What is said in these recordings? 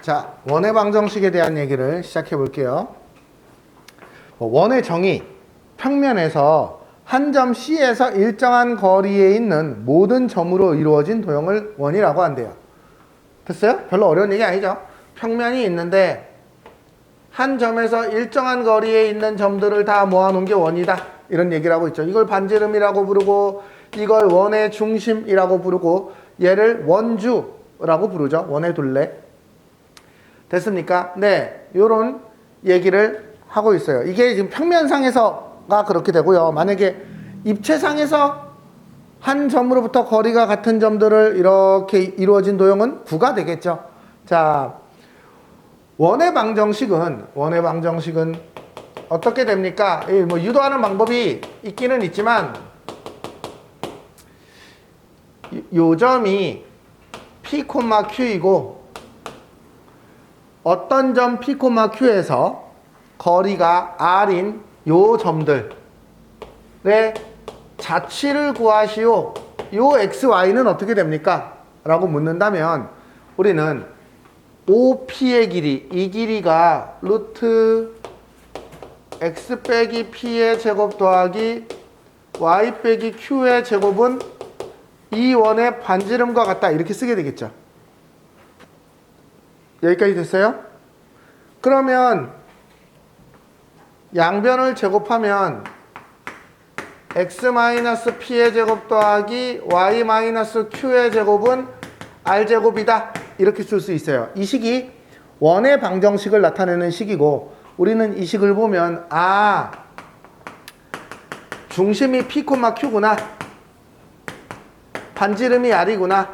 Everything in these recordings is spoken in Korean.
자, 원의 방정식에 대한 얘기를 시작해 볼게요. 원의 정의, 평면에서 한 점 C에서 일정한 거리에 있는 모든 점으로 이루어진 도형을 원이라고 한대요. 됐어요? 별로 어려운 얘기 아니죠? 평면이 있는데 한 점에서 일정한 거리에 있는 점들을 다 모아놓은 게 원이다, 이런 얘기를 하고 있죠. 이걸 반지름이라고 부르고, 이걸 원의 중심이라고 부르고, 얘를 원주라고 부르죠. 원의 둘레. 됐습니까? 네, 요런 얘기를 하고 있어요. 이게 지금 평면상에서가 그렇게 되고요. 만약에 입체상에서 한 점으로부터 거리가 같은 점들을 이렇게 이루어진 도형은 구가 되겠죠. 자, 원의 방정식은 어떻게 됩니까? 뭐 유도하는 방법이 있기는 있지만, 요 점이 P, Q이고 어떤 점 P, Q에서 거리가 R인 요 점들의 자취를 구하시오. 요 X, Y는 어떻게 됩니까? 라고 묻는다면 우리는 OP의 길이, 이 길이가 루트 X 빼기 P의 제곱 더하기 Y 빼기 Q의 제곱은 이 원의 반지름과 같다, 이렇게 쓰게 되겠죠. 여기까지 됐어요? 그러면 양변을 제곱하면 x-p의 제곱 더하기 y-q의 제곱은 r제곱이다, 이렇게 쓸 수 있어요. 이 식이 원의 방정식을 나타내는 식이고, 우리는 이 식을 보면 중심이 p, q구나, 반지름이 r이구나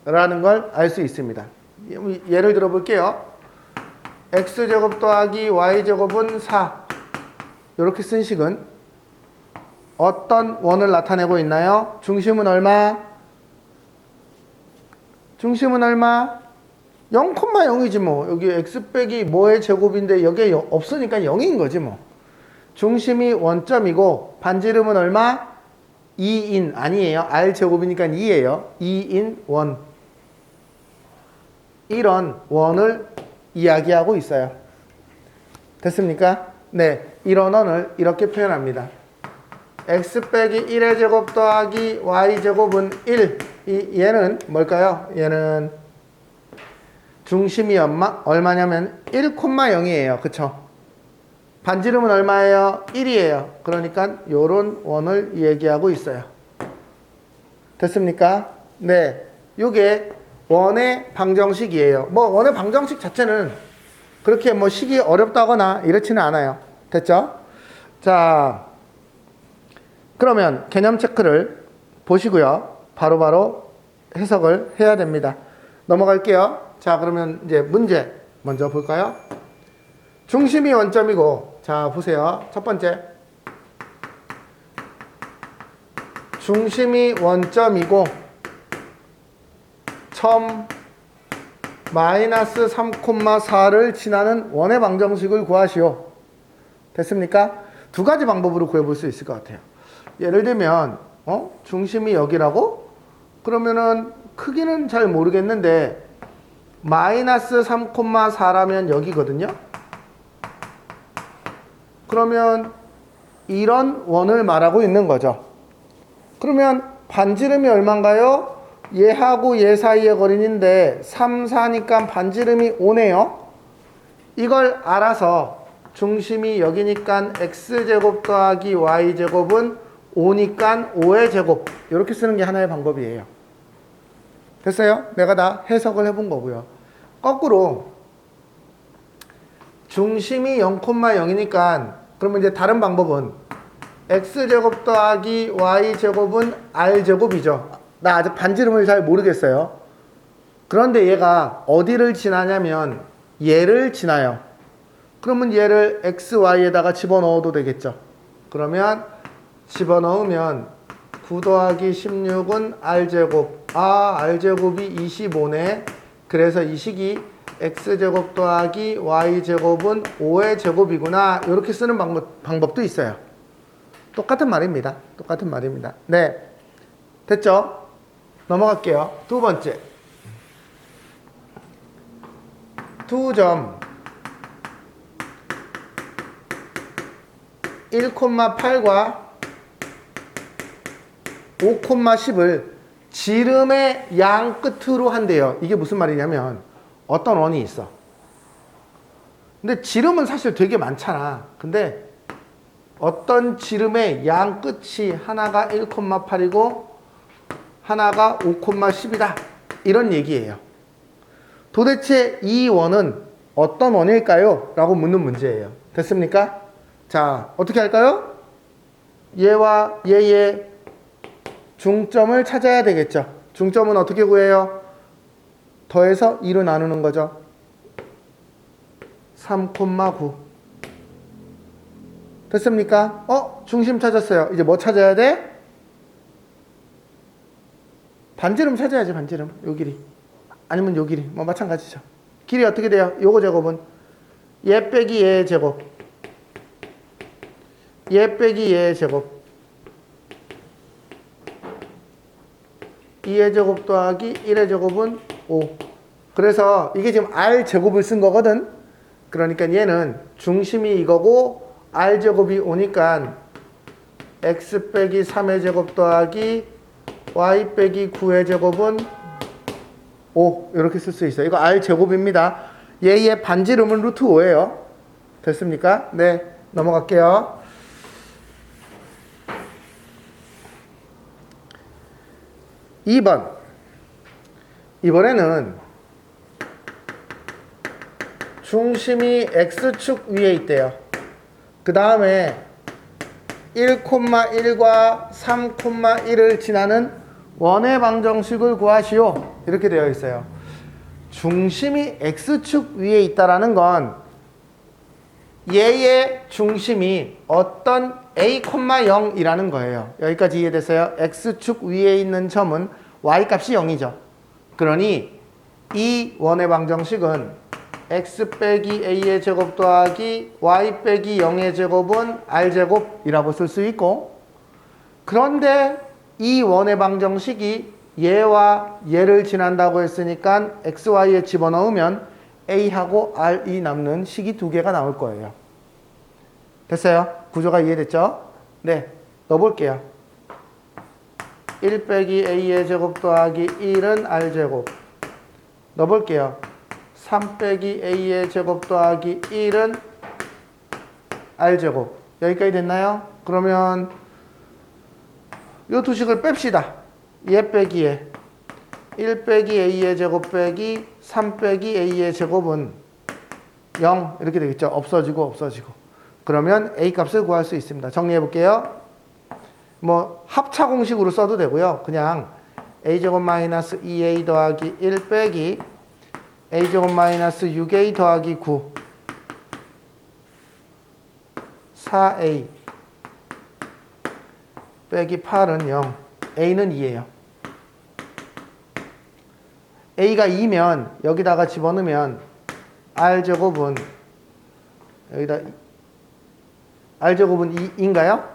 라는 걸 알 수 있습니다. 예를 들어 볼게요. x제곱 더하기 y제곱은 4, 이렇게 쓴 식은 어떤 원을 나타내고 있나요? 중심은 얼마? 0,0이지 뭐. 여기 x 빼기 뭐의 제곱인데 여기에 없으니까 0인 거지 뭐. 중심이 원점이고 반지름은 얼마? 2인, 아니에요. r제곱이니까 2예요. 2인 원. 이런 원을 이야기하고 있어요. 됐습니까? 네, 이런 원을 이렇게 표현합니다. x 빼기 1의 제곱 더하기 y제곱은 1. 얘는 뭘까요? 얘는 중심이 얼마냐면 1,0이에요. 그쵸? 반지름은 얼마예요? 1이에요. 그러니까 요런 원을 얘기하고 있어요. 됐습니까? 네, 요게 원의 방정식이에요. 뭐 원의 방정식 자체는 그렇게 뭐 식이 어렵다거나 이렇지는 않아요. 됐죠? 자, 그러면 개념 체크를 보시고요. 바로바로 해석을 해야 됩니다. 넘어갈게요. 자, 그러면 이제 문제 먼저 볼까요? 중심이 원점이고, 자 보세요. 첫 번째, 중심이 원점이고 점 마이너스 3,4를 지나는 원의 방정식을 구하시오. 됐습니까? 두 가지 방법으로 구해볼 수 있을 것 같아요. 예를 들면 중심이 여기라고? 그러면은 크기는 잘 모르겠는데 마이너스 3,4라면 여기거든요. 그러면 이런 원을 말하고 있는 거죠. 그러면 반지름이 얼마인가요? 얘하고 얘 사이의 거리인데 3, 4니까 반지름이 5네요. 이걸 알아서 중심이 여기니까 x제곱 더하기 y제곱은 5니까 5의 제곱, 이렇게 쓰는 게 하나의 방법이에요. 됐어요? 내가 다 해석을 해본 거고요. 거꾸로 중심이 0,0이니까 그러면 이제 다른 방법은 x제곱 더하기 y제곱은 r제곱이죠. 나 아직 반지름을 잘 모르겠어요. 그런데 얘가 어디를 지나냐면 얘를 지나요. 그러면 얘를 x, y에다가 집어넣어도 되겠죠. 그러면 집어넣으면 9 더하기 16은 r제곱. r제곱이 25네. 그래서 이 식이 x제곱 더하기 y제곱은 5의 제곱이구나, 이렇게 쓰는 방법도 있어요. 똑같은 말입니다. 네, 됐죠? 넘어갈게요. 두 번째, 두 점 1,8과 5,10을 지름의 양 끝으로 한대요. 이게 무슨 말이냐면 어떤 원이 있어. 근데 지름은 사실 되게 많잖아. 근데 어떤 지름의 양 끝이 하나가 1,8이고 하나가 5,10이다. 이런 얘기예요. 도대체 이 원은 어떤 원일까요? 라고 묻는 문제예요. 됐습니까? 자, 어떻게 할까요? 얘와 얘의 중점을 찾아야 되겠죠. 중점은 어떻게 구해요? 더해서 2로 나누는 거죠. 3,9. 됐습니까? 중심 찾았어요. 이제 뭐 찾아야 돼? 반지름 찾아야지, 반지름. 요 길이. 아니면 요 길이. 뭐 마찬가지죠. 길이 어떻게 돼요? 요거 제곱은 얘 빼기 얘의 제곱. 얘 빼기 얘의 제곱. 2의 제곱 더하기 1의 제곱은 5. 그래서 이게 지금 r 제곱을 쓴 거거든. 그러니까 얘는 중심이 이거고 r 제곱이 오니까 x 빼기 3의 제곱 더하기 y 빼기 9의 제곱은 5. 이렇게 쓸 수 있어요. 이거 r 제곱입니다. 얘의 반지름은 루트 5예요. 됐습니까? 네, 넘어갈게요. 2번. 이번에는 중심이 x축 위에 있대요. 그 다음에 1,1과 3,1을 지나는 원의 방정식을 구하시오. 이렇게 되어 있어요. 중심이 x축 위에 있다라는 건 얘의 중심이 어떤 a,0이라는 거예요. 여기까지 이해됐어요? x축 위에 있는 점은 y값이 0이죠. 그러니 이 원의 방정식은 x 빼기 a의 제곱 더하기 y 빼기 0의 제곱은 r제곱이라고 쓸 수 있고, 그런데 이 원의 방정식이 얘와 얘를 지난다고 했으니까 x, y에 집어넣으면 a하고 r이 남는 식이 두 개가 나올 거예요. 됐어요? 구조가 이해됐죠? 네, 넣어볼게요. 1 빼기 a의 제곱 더하기 1은 r제곱. 넣어볼게요. 3 빼기 a의 제곱 더하기 1은 r제곱. 여기까지 됐나요? 그러면 이 두 식을 뺍시다. 얘 빼기 얘. 1 빼기 a의 제곱 빼기 3 빼기 a의 제곱은 0 이렇게 되겠죠. 없어지고 없어지고. 그러면 a 값을 구할 수 있습니다. 정리해 볼게요. 뭐 합차 공식으로 써도 되고요. 그냥 a제곱 마이너스 2a 더하기 1 빼기 a제곱 마이너스 6a 더하기 9 4a 빼기 8은 0. a는 2예요. a가 2면 여기다가 집어넣으면 r제곱은 여기다 r제곱은 2인가요?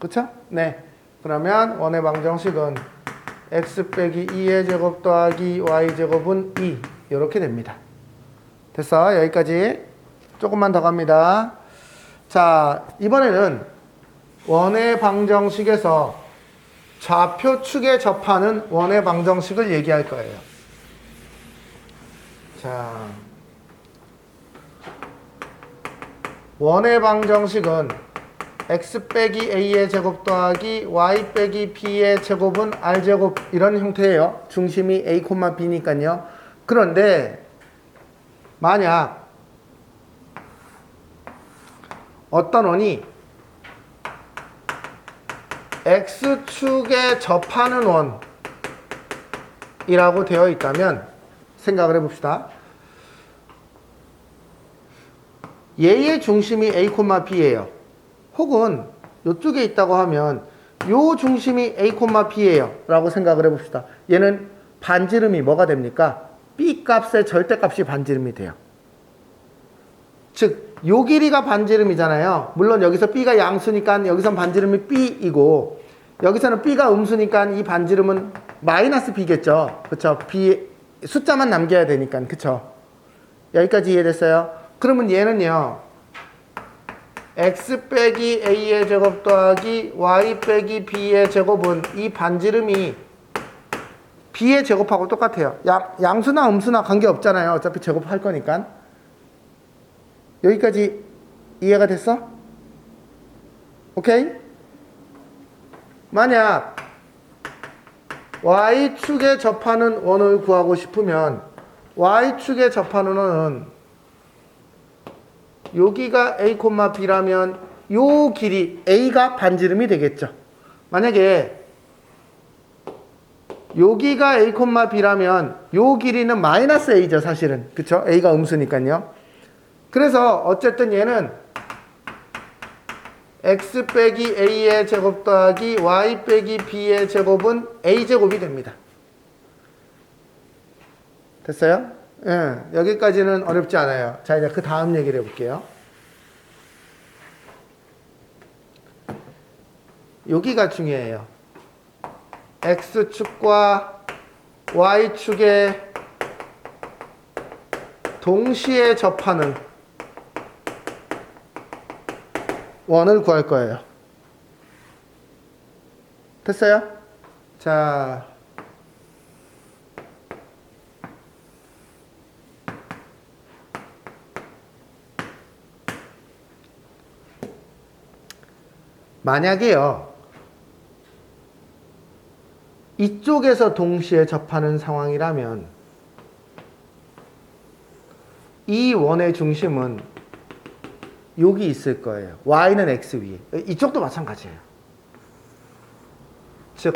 그쵸? 네. 그러면 원의 방정식은 x 빼기 2의 제곱 더하기 y제곱은 2 이렇게 됩니다. 됐어? 여기까지. 조금만 더 갑니다. 자, 이번에는 원의 방정식에서 좌표축에 접하는 원의 방정식을 얘기할 거예요. 자, 원의 방정식은 x 빼기 a의 제곱 더하기 y 빼기 b의 제곱은 r제곱 이런 형태예요. 중심이 a, b니까요. 그런데 만약 어떤 원이 x축에 접하는 원이라고 되어 있다면 생각을 해봅시다. 얘의 중심이 a, b예요. 혹은 이쪽에 있다고 하면 요 중심이 a, b예요 라고 생각을 해봅시다. 얘는 반지름이 뭐가 됩니까? b 값의 절대값이 반지름이 돼요. 즉 요 길이가 반지름이잖아요. 물론 여기서 b가 양수니까 여기선 반지름이 b이고 여기서는 b가 음수니까 이 반지름은 마이너스 b겠죠. 그쵸? b 숫자만 남겨야 되니까. 그쵸? 여기까지 이해됐어요? 그러면 얘는요. x 빼기 a의 제곱 더하기 y 빼기 b의 제곱은 이 반지름이 b의 제곱하고 똑같아요. 양수나 음수나 관계없잖아요. 어차피 제곱할 거니까. 여기까지 이해가 됐어? 오케이? 만약 y축에 접하는 원을 구하고 싶으면 y축에 접하는 원은 여기가 a, b라면 요 길이 a가 반지름이 되겠죠. 만약에 여기가 a, b라면 요 길이는 마이너스 a죠, 사실은. 그쵸? a가 음수니까요. 그래서 어쨌든 얘는 x 빼기 a의 제곱 더하기 y 빼기 b의 제곱은 a제곱이 됩니다. 됐어요? 예, 여기까지는 어렵지 않아요. 자, 이제 그 다음 얘기를 해볼게요. 여기가 중요해요. x축과 y축에 동시에 접하는 원을 구할 거예요. 됐어요? 자, 만약에요, 이쪽에서 동시에 접하는 상황이라면 이 원의 중심은 여기 있을 거예요. y는 x 위에. 이쪽도 마찬가지예요. 즉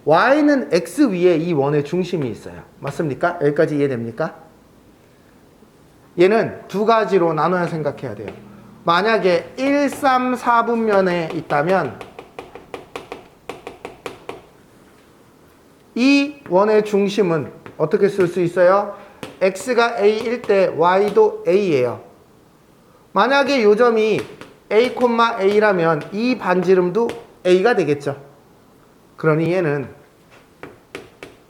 y는 x 위에 이 원의 중심이 있어요. 맞습니까? 여기까지 이해됩니까? 얘는 두 가지로 나눠야 생각해야 돼요. 만약에 1, 3, 4분면에 있다면 이 원의 중심은 어떻게 쓸 수 있어요? x가 a일 때 y도 a예요. 만약에 요 점이 a, a라면 이 반지름도 a가 되겠죠. 그러니 얘는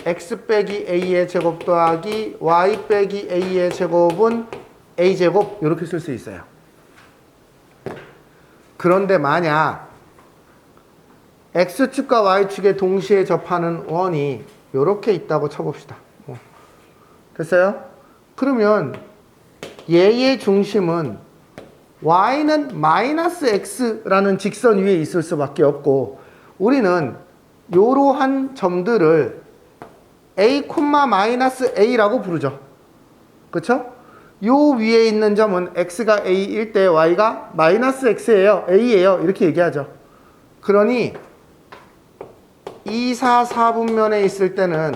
x 빼기 a의 제곱 더하기 y 빼기 a의 제곱은 a제곱 이렇게 쓸 수 있어요. 그런데 만약 x축과 y축에 동시에 접하는 원이 이렇게 있다고 쳐봅시다. 됐어요? 그러면 얘의 중심은 y는 마이너스 x라는 직선 위에 있을 수밖에 없고 우리는 이러한 점들을 a, 마이너스 a라고 부르죠. 그쵸? 요 위에 있는 점은 x가 a일 때 y가 마이너스 x예요. a예요. 이렇게 얘기하죠. 그러니 2, 4, 4분면에 있을 때는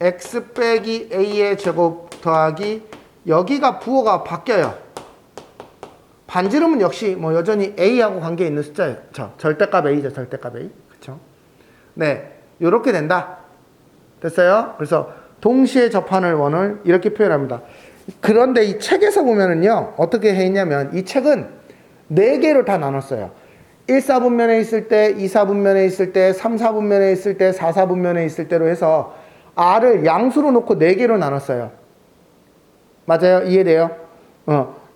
x 빼기 a의 제곱 더하기 여기가 부호가 바뀌어요. 반지름은 역시 뭐 여전히 a하고 관계 있는 숫자예요. 절대값 a죠. 절대값 a. 그쵸? 네, 요렇게 된다. 됐어요? 그래서 동시에 접하는 원을 이렇게 표현합니다. 그런데 이 책에서 보면은요, 어떻게 해 있냐면 이 책은 4개로 다 나눴어요. 1, 4분면에 있을 때, 2, 4분면에 있을 때, 3, 4분면에 있을 때, 4, 4분면에 있을 때로 해서 R을 양수로 놓고 4개로 나눴어요. 맞아요? 이해돼요?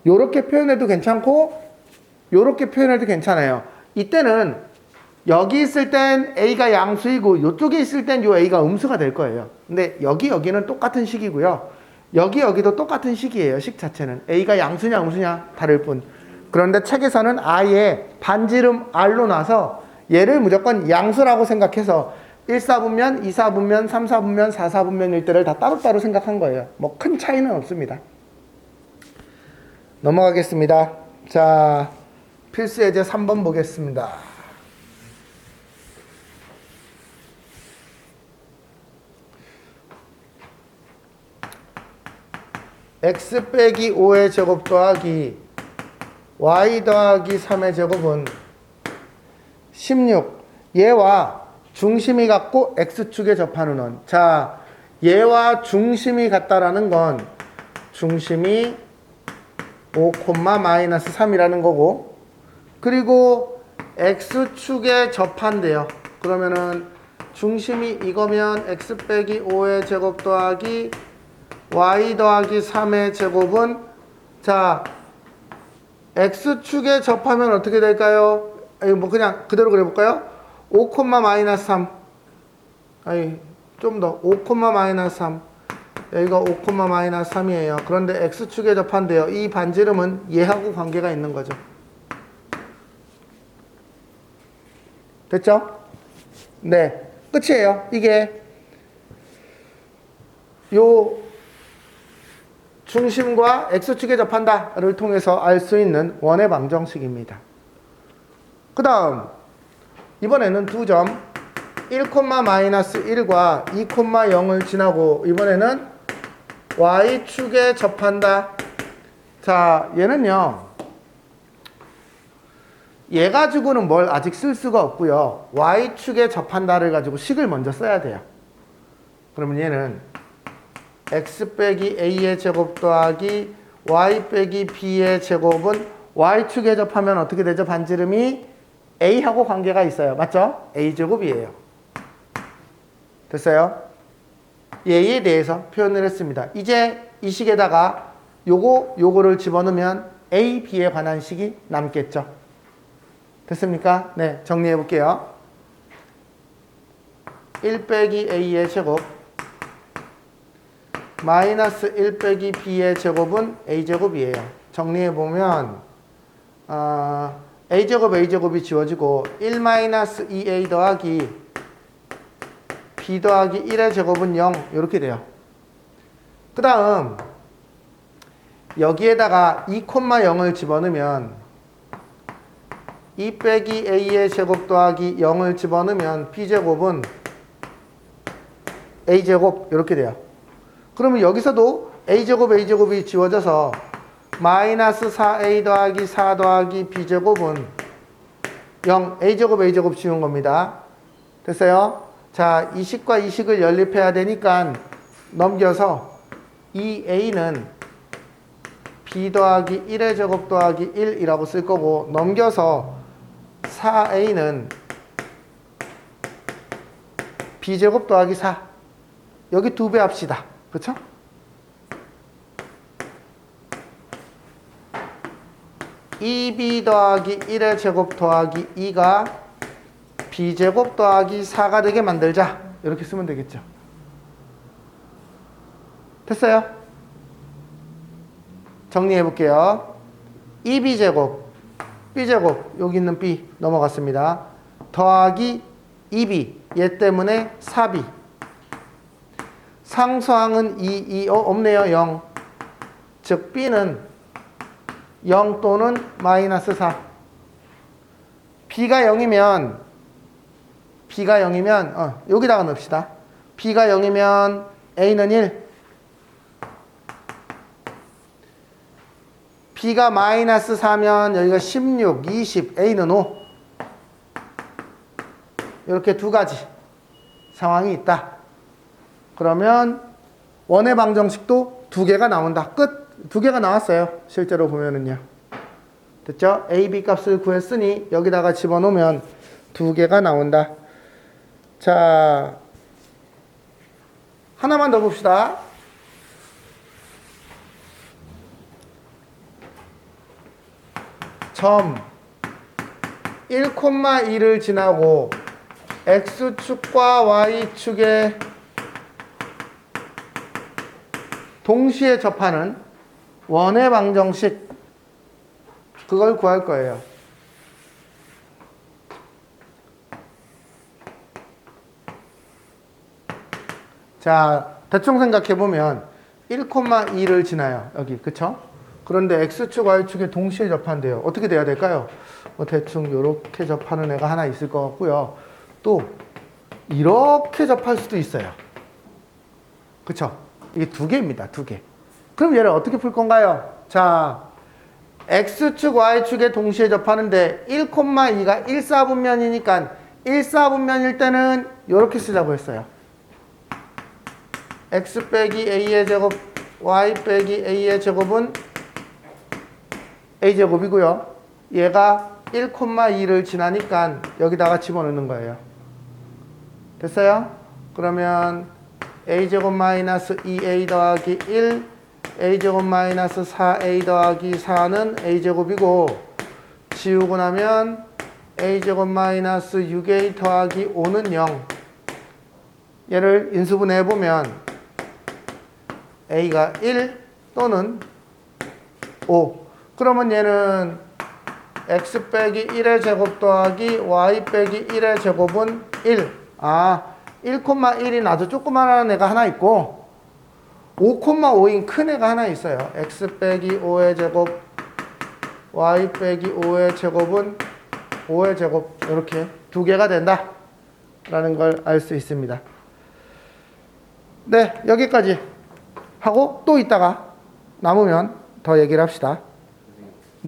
요렇게 표현해도 괜찮고 요렇게 표현해도 괜찮아요. 이때는 여기 있을 땐 A가 양수이고 요쪽에 있을 땐 요 A가 음수가 될 거예요. 근데 여기는 똑같은 식이고요. 여기도 똑같은 식이에요. 식 자체는. A가 양수냐 음수냐 다를 뿐. 그런데 책에서는 아예 반지름 R로 놔서 얘를 무조건 양수라고 생각해서 1, 4분면, 2, 4분면, 3, 4분면, 4, 4분면일 때를 다 따로따로 생각한 거예요. 뭐 큰 차이는 없습니다. 넘어가겠습니다. 자, 필수 예제 3번 보겠습니다. x 빼기 5의 제곱 더하기 y 더하기 3의 제곱은 16. 얘와 중심이 같고 x축에 접하는 원. 자, 얘와 중심이 같다라는 건 중심이 5, 마이너스 3이라는 거고 그리고 x축에 접한대요. 그러면은 중심이 이거면 x 빼기 5의 제곱 더하기 y 더하기 3의 제곱은 자 x축에 접하면 어떻게 될까요? 아니 뭐 그냥 그대로 그려볼까요? 5, 마이너스 3 아니 좀 더 5, 마이너스 3 여기가 5, 마이너스 3이에요. 그런데 x축에 접한대요. 이 반지름은 얘하고 관계가 있는 거죠. 됐죠? 네, 끝이에요. 이게 요 중심과 x축에 접한다를 통해서 알 수 있는 원의 방정식입니다. 그 다음 이번에는 두 점 1, 마이너스 1과 2, 0을 지나고 이번에는 y축에 접한다. 자, 얘는요 얘 가지고는 뭘 아직 쓸 수가 없고요. y축에 접한다를 가지고 식을 먼저 써야 돼요. 그러면 얘는 x 빼기 a의 제곱 더하기 y 빼기 b의 제곱은 y축에 접하면 어떻게 되죠? 반지름이 a하고 관계가 있어요. 맞죠? a제곱이에요. 됐어요? 얘에 대해서 표현을 했습니다. 이제 이 식에다가 요거를 집어넣으면 a, b에 관한 식이 남겠죠. 됐습니까? 네, 정리해 볼게요. 1 빼기 a의 제곱 마이너스 1 빼기 b의 제곱은 a제곱이에요. 정리해 보면 a제곱이 지워지고 1 마이너스 2a 더하기 b 더하기 1의 제곱은 0 이렇게 돼요. 그 다음 여기에다가 2, 0을 집어넣으면 2 빼기 a의 제곱 더하기 0을 집어넣으면 b제곱은 a제곱 이렇게 돼요. 그러면 여기서도 a제곱이 지워져서 마이너스 4a 더하기 4 더하기 b제곱은 0 a제곱 지운 겁니다. 됐어요? 자, 이 식과 이 식을 연립해야 되니까 넘겨서 이 a는 b 더하기 1의 제곱 더하기 1이라고 쓸 거고 넘겨서 4a는 b제곱 더하기 4 여기 2배 합시다. 그렇죠? b 더하기 1의 제곱 더하기 2가 b제곱 더하기 4가 되게 만들자. 이렇게 쓰면 되겠죠. 됐어요? 정리해 볼게요. 2b제곱, b제곱, 여기 있는 b 넘어갔습니다. 더하기 2b, 얘 때문에 4b. 상수항은 2, 없네요. 0. 즉 b는 0 또는 마이너스 4. b가 0이면 여기다가 넣읍시다. b가 0이면 a는 1. b가 마이너스 4면 여기가 16, 20, a는 5. 이렇게 두 가지 상황이 있다. 그러면 원의 방정식도 두 개가 나온다. 끝. 두 개가 나왔어요. 실제로 보면은요. 됐죠? a, b 값을 구했으니 여기다가 집어넣으면 두 개가 나온다. 자, 하나만 더 봅시다. 점 1,2를 지나고 x축과 y축에 동시에 접하는 원의 방정식 그걸 구할 거예요. 자, 대충 생각해보면 1,2를 지나요. 여기, 그쵸? 그런데 x축, y축에 동시에 접한대요. 어떻게 돼야 될까요? 뭐 대충 이렇게 접하는 애가 하나 있을 것 같고요. 또 이렇게 접할 수도 있어요. 그쵸? 이게 두 개입니다. 두 개. 그럼 얘를 어떻게 풀 건가요? 자, x축, y축에 동시에 접하는데 1,2가 1,4분면이니까 1,4분면일 때는 이렇게 쓰자고 했어요. x 빼기 a의 제곱, y 빼기 a의 제곱은 a제곱이고요. 얘가 1,2를 지나니까 여기다가 집어넣는 거예요. 됐어요? 그러면 a제곱 마이너스 2a 더하기 1 a제곱 마이너스 4a 더하기 4는 a제곱이고 지우고 나면 a제곱 마이너스 6a 더하기 5는 0 얘를 인수분해해보면 a가 1 또는 5 그러면 얘는 x 빼기 1의 제곱 더하기 y 빼기 1의 제곱은 1 1,1인 아주 조그마한 애가 하나 있고 5,5인 큰 애가 하나 있어요. x 빼기 5의 제곱 y 빼기 5의 제곱은 5의 제곱 이렇게 두 개가 된다 라는 걸 알 수 있습니다. 네, 여기까지 하고 또 이따가 남으면 더 얘기를 합시다.